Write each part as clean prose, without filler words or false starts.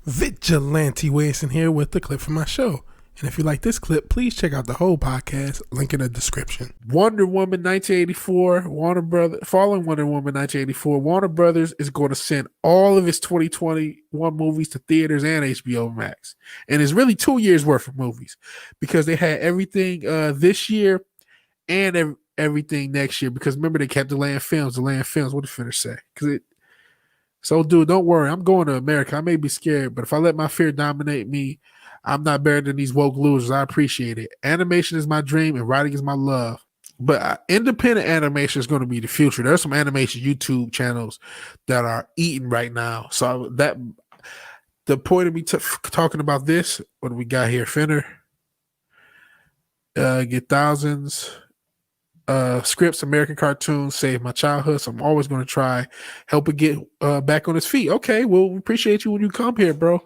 Vigilante Williamson here with the clip from my show. And if you like this clip, please check out the whole podcast, link in the description. Wonder Woman 1984, following Wonder Woman 1984, Warner Brothers is going to send all of its 2021 movies to theaters and HBO Max. And it's really 2 years worth of movies because they had everything this year and everything next year. Because remember, they kept delaying films. What did Finner say? So, dude, don't worry. I'm going to America. I may be scared, but if I let my fear dominate me, I'm not better than these woke losers. I appreciate it. Animation is my dream and writing is my love. But independent animation is going to be the future. There's some animation YouTube channels that are eating right now. So that the point of me talking about this, what do we got here, Finner? Get thousands. Scripts, American cartoons, save my childhood. So I'm always going to try help it get back on its feet. Okay, well, we appreciate you when you come here, bro.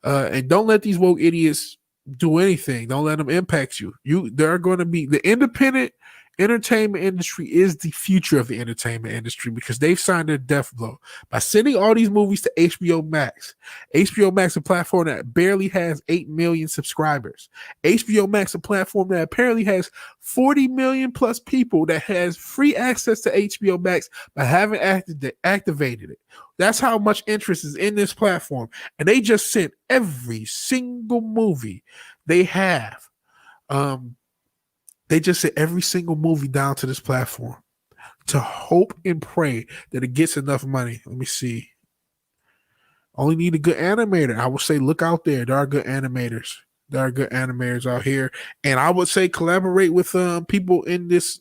And don't let these woke idiots do anything. Don't let them impact you. There are going to be the independent entertainment industry is the future of the entertainment industry because they've signed their death blow by sending all these movies to HBO Max. HBO Max, a platform that barely has 8 million subscribers. HBO Max, a platform that apparently has 40 million plus people that has free access to HBO Max but haven't activated it. That's how much interest is in this platform. And they just sent every single movie they have. They just sent every single movie down to this platform to hope and pray that it gets enough money. Let me see. Only need a good animator. I would say look out there. There are good animators. There are good animators out here. And I would say collaborate with people in this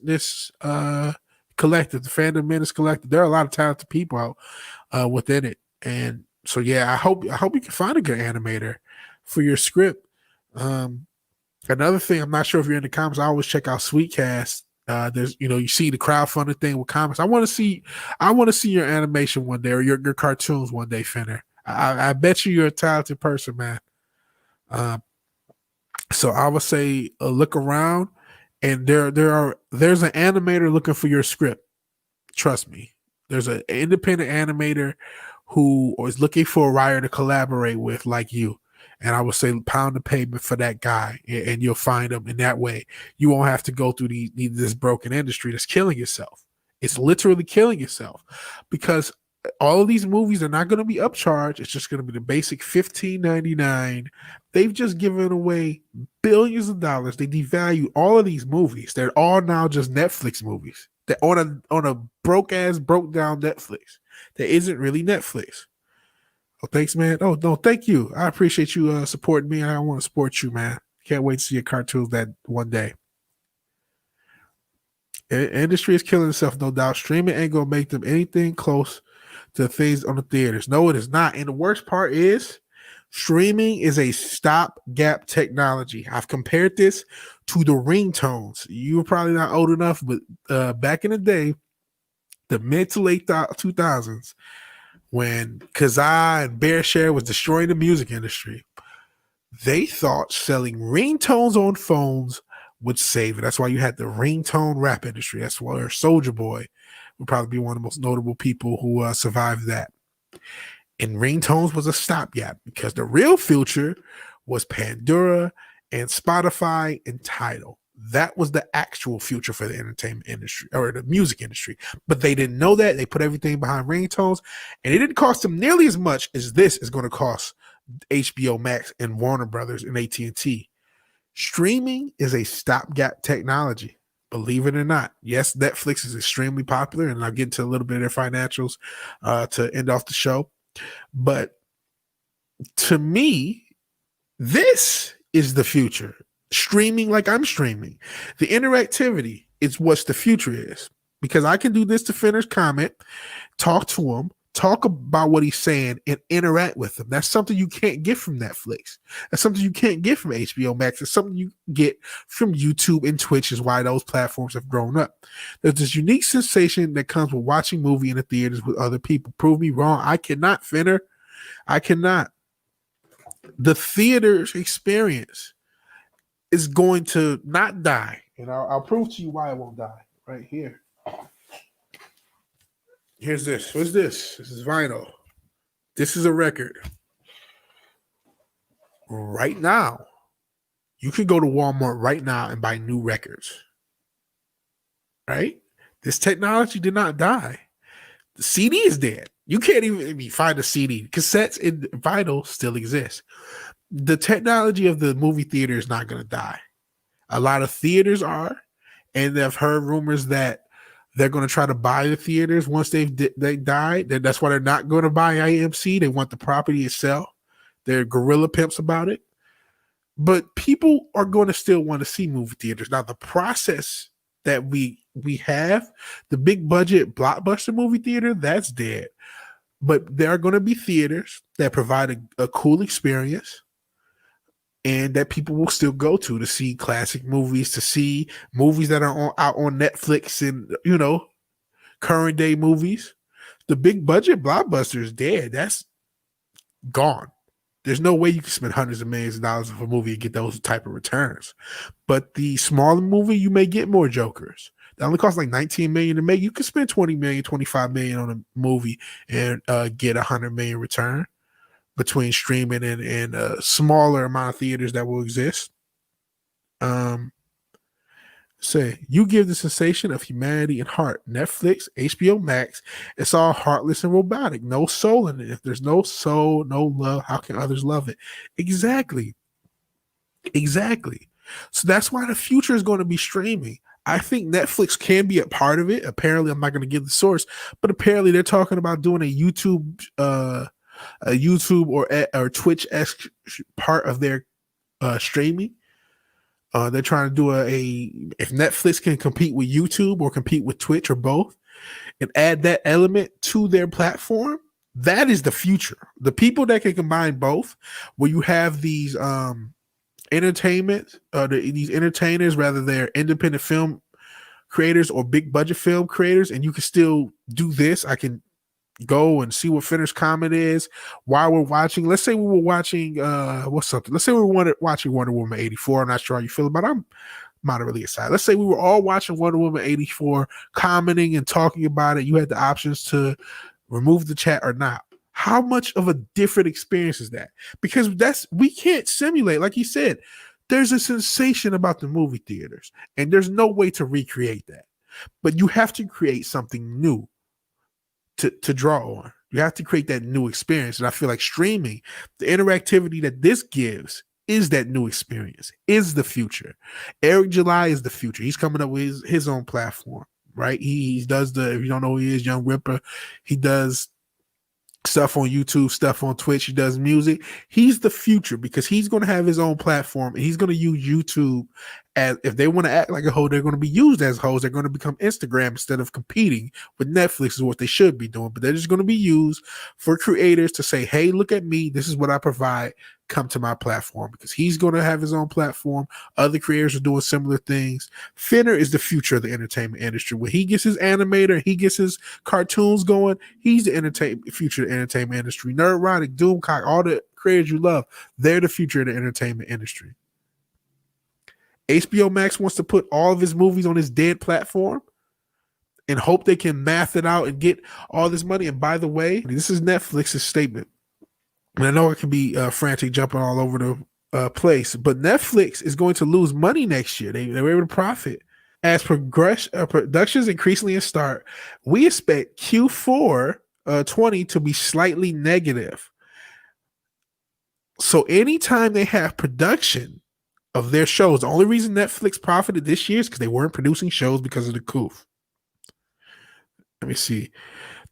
collective, the Fandom Menace collective. There are a lot of talented people out within it. And so yeah, I hope you can find a good animator for your script. Another thing, I'm not sure if you're in the comments, I always check out Sweetcast. There's, you see the crowdfunding thing with comments. I want to see your animation one day or your cartoons one day, Finner. I bet you're a talented person, man. So I would say look around, and there's an animator looking for your script. Trust me, there's an independent animator who is looking for a writer to collaborate with, like you. And I would say pound the pavement for that guy, and you'll find him in that way. You won't have to go through this broken industry that's killing itself. It's literally killing itself because all of these movies are not going to be upcharged. It's just going to be the basic $15.99. They've just given away billions of dollars. They devalue all of these movies. They're all now just Netflix movies. They're on a broke down Netflix. That isn't really Netflix. Oh, thanks, man. Oh, no, thank you. I appreciate you supporting me, and I want to support you, man. Can't wait to see your cartoons that one day. Industry is killing itself, no doubt. Streaming ain't going to make them anything close to things on the theaters. No, it is not. And the worst part is streaming is a stopgap technology. I've compared this to the ringtones. You were probably not old enough, but back in the day, the mid to late 2000s, when Kazaa and BearShare was destroying the music industry, they thought selling ringtones on phones would save it. That's why you had the ringtone rap industry. That's why Soulja Boy would probably be one of the most notable people who survived that. And ringtones was a stopgap because the real future was Pandora and Spotify and Tidal. That was the actual future for the entertainment industry or the music industry. But they didn't know that. They put everything behind ringtones, and it didn't cost them nearly as much as this is going to cost HBO Max and Warner Brothers and AT&T. Streaming is a stopgap technology, believe it or not. Yes, Netflix is extremely popular, and I'll get into a little bit of their financials to end off the show. But to me, this is the future. Streaming like I'm streaming. The interactivity is what the future is, because I can do this to finish comment, talk to him, talk about what he's saying, and interact with him. That's something you can't get from Netflix. That's something you can't get from HBO Max. It's something you get from YouTube and Twitch, is why those platforms have grown up. There's this unique sensation that comes with watching movie in the theaters with other people. Prove me wrong. I cannot, Finner. I cannot. The theater's experience is going to not die. And I'll prove to you why it won't die right here. Here's this. What's this? This is vinyl. This is a record. right now, you can go to Walmart right now and buy new records. Right? This technology did not die. The CD is dead. You can't even find a CD. Cassettes and vinyl still exist. The technology of the movie theater is not going to die. A lot of theaters are, and I've heard rumors that they're going to try to buy the theaters once they died. That's why they're not going to buy AMC. They want the property itself. They're guerrilla pimps about it. But people are going to still want to see movie theaters. Now, the process that we have, the big budget blockbuster movie theater, that's dead. But there are going to be theaters that provide a cool experience and that people will still go to see classic movies, to see movies that are out on Netflix and, current day movies. The big budget blockbuster is dead. That's gone. There's no way you can spend hundreds of millions of dollars on a movie and get those type of returns. But the smaller movie, you may get more jokers. That only costs like $19 million to make. You can spend $20 million, $25 million on a movie and get $100 million return between streaming and a smaller amount of theaters that will exist. Say, you give the sensation of humanity and heart. Netflix, HBO Max, it's all heartless and robotic. No soul in it. If there's no soul, no love, how can others love it? Exactly. So that's why the future is going to be streaming. I think Netflix can be a part of it. Apparently, I'm not going to give the source, but apparently they're talking about doing a YouTube or Twitch-esque part of their streaming. They're trying to do if Netflix can compete with YouTube or compete with Twitch or both and add that element to their platform, that is the future. The people that can combine both, where you have these these entertainers, rather they're independent film creators or big budget film creators, and you can still do this. I can go and see what finished comment is while we're watching. Let's say we were watching Let's say we were watching Wonder Woman 84. I'm not sure how you feel about it. I'm moderately excited. Let's say we were all watching Wonder Woman 84, commenting and talking about it. You had the options to remove the chat or not. How much of a different experience is that? Because we can't simulate, like you said, there's a sensation about the movie theaters, and there's no way to recreate that. But you have to create something new to draw on. You have to create that new experience. And I feel like streaming, the interactivity that this gives is that new experience, is the future. Eric July is the future. He's coming up with his own platform, right? He does if you don't know who he is, Young Ripper, he does stuff on YouTube, stuff on Twitch. He does music. He's the future because he's going to have his own platform and he's going to use YouTube as, if they want to act like a hoe, they're going to be used as hoes. They're going to become Instagram instead of competing with Netflix is what they should be doing. But they're just going to be used for creators to say, hey, look at me. This is what I provide. Come to my platform, because he's going to have his own platform. Other creators are doing similar things. Finner is the future of the entertainment industry. When he gets his animator, he gets his cartoons going, he's the future of the entertainment industry. Nerdrotic, Doomcock, all the creators you love, they're the future of the entertainment industry. HBO Max wants to put all of his movies on his dead platform and hope they can math it out and get all this money. And by the way, this is Netflix's statement. And I know it can be frantic, jumping all over the place, but Netflix is going to lose money next year. They were able to profit. As productions increasingly start, we expect Q4 20 to be slightly negative. So anytime they have production of their shows, the only reason Netflix profited this year is because they weren't producing shows because of the coup. Let me see.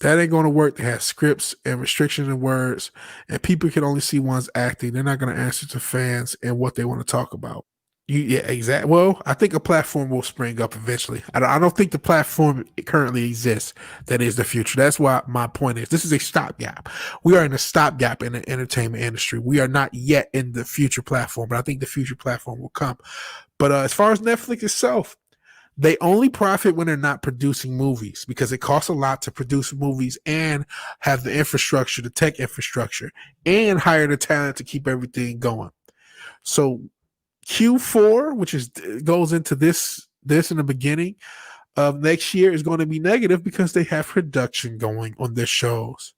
That ain't going to work. They have scripts and restrictions in words, and people can only see one's acting. They're not going to answer to fans and what they want to talk about. Yeah, exactly. Well, I think a platform will spring up eventually. I don't think the platform currently exists that is the future. That's why my point is this is a stopgap. We are in a stopgap in the entertainment industry. We are not yet in the future platform, but I think the future platform will come. But as far as Netflix itself, they only profit when they're not producing movies, because it costs a lot to produce movies and have the infrastructure, the tech infrastructure, and hire the talent to keep everything going. So Q4, which goes into this in the beginning of next year, is going to be negative because they have production going on their shows.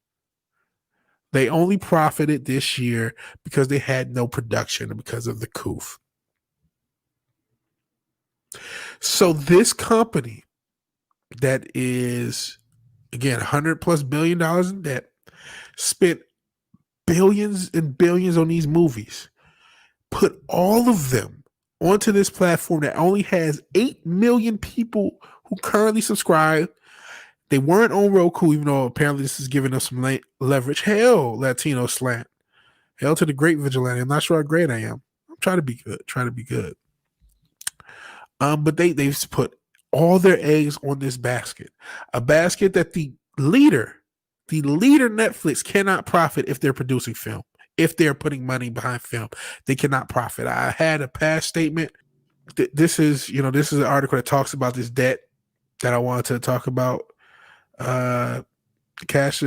They only profited this year because they had no production and because of the coup. So this company that is, again, $100+ billion in debt, spent billions and billions on these movies, put all of them onto this platform that only has 8 million people who currently subscribe. They weren't on Roku, even though apparently this is giving us some leverage. Hell, Latino slant. Hell to the great Vigilante. I'm not sure how great I am. I'm trying to be good. But they've put all their eggs on this basket. A basket that the leader Netflix cannot profit if they're producing film. If they're putting money behind film, they cannot profit. I had a past statement. This is an article that talks about this debt that I wanted to talk about. Cash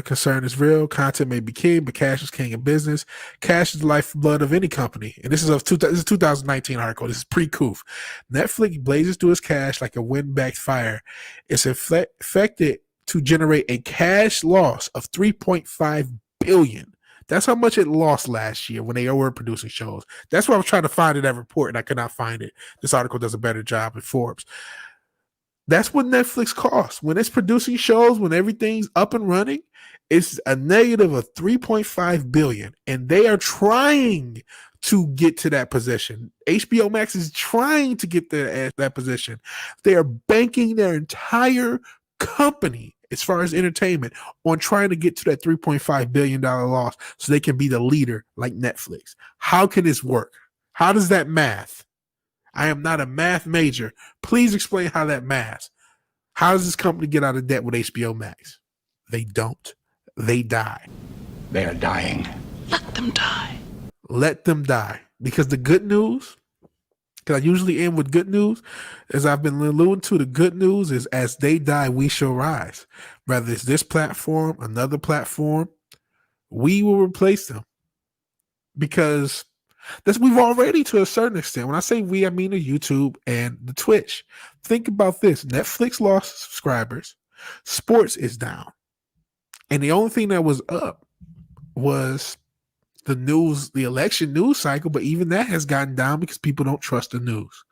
concern is real. Content may be king, but cash is king in business. Cash is the lifeblood of any company. And this is a 2019 article. This is pre-coup. Netflix blazes through its cash like a wind-backed fire. It's affected to generate a cash loss of $3.5 billion. That's how much it lost last year when they were producing shows. That's why I was trying to find that report and I could not find it. This article does a better job in Forbes. That's what Netflix costs. When it's producing shows, when everything's up and running, it's a negative of $3.5 billion. And they are trying to get to that position. HBO Max is trying to get that position. They are banking their entire company, as far as entertainment, on trying to get to that $3.5 billion loss so they can be the leader like Netflix. How can this work? How does that math? I am not a math major. Please explain how that math. How does this company get out of debt with HBO Max? They don't. They die. They are dying. Let them die. Let them die. Because the good news, because I usually end with good news, as I've been alluding to, the good news is as they die, we shall rise. Whether it's this platform, another platform, we will replace them. Because we've already, to a certain extent. When I say we, I mean the YouTube and the Twitch. Think about this. Netflix lost subscribers. Sports is down. And the only thing that was up was the news, the election news cycle. But even that has gotten down because people don't trust the news.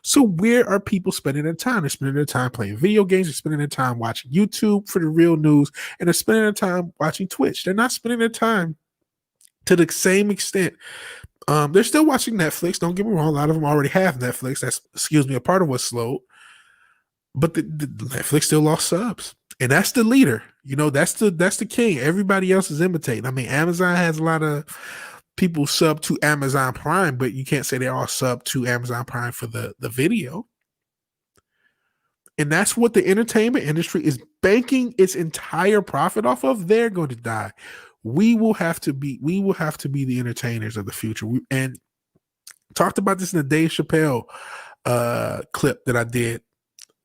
So where are people spending their time? They're spending their time playing video games. They're spending their time watching YouTube for the real news. And they're spending their time watching Twitch. They're not spending their time to the same extent. They're still watching Netflix. Don't get me wrong. A lot of them already have Netflix. That's, a part of what's slowed. But the Netflix still lost subs. And that's the leader. That's the king. Everybody else is imitating. I mean, Amazon has a lot of people sub to Amazon Prime, but you can't say they're all sub to Amazon Prime for the video. And that's what the entertainment industry is banking its entire profit off of. They're going to die. We will have to be the entertainers of the future. And talked about this in the Dave Chappelle clip that I did,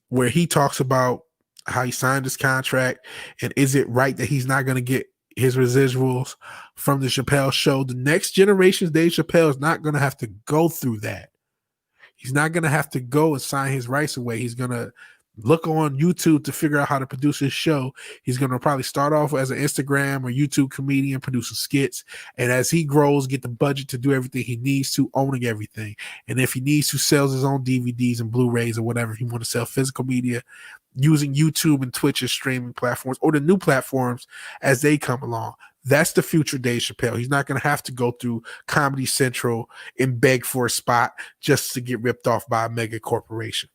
where he talks about how he signed his contract and is it right that he's not going to get his residuals from the Chappelle show. The next generation's Dave Chappelle is not going to have to go through that. He's not going to have to go and sign his rights away. He's going to look on YouTube to figure out how to produce his show. He's going to probably start off as an Instagram or YouTube comedian producing skits. And as he grows, get the budget to do everything he needs to, owning everything. And if he needs to, sells his own DVDs and Blu-rays or whatever he wants to sell, physical media, using YouTube and Twitch as streaming platforms or the new platforms as they come along. That's the future Dave Chappelle. He's not going to have to go through Comedy Central and beg for a spot just to get ripped off by a mega corporation.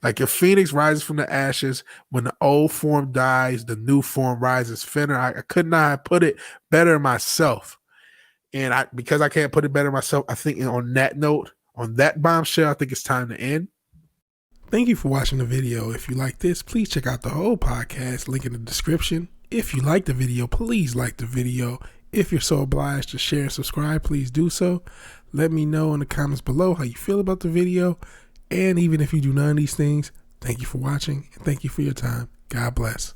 Like if Phoenix rises from the ashes, when the old form dies, the new form rises. Finner, I could not have put it better myself. And because I can't put it better myself, I think on that note, on that bombshell, I think it's time to end. Thank you for watching the video. If you like this, please check out the whole podcast, link in the description. If you like the video, please like the video. If you're so obliged to share and subscribe, please do so. Let me know in the comments below how you feel about the video. And even if you do none of these things, thank you for watching and thank you for your time. God bless.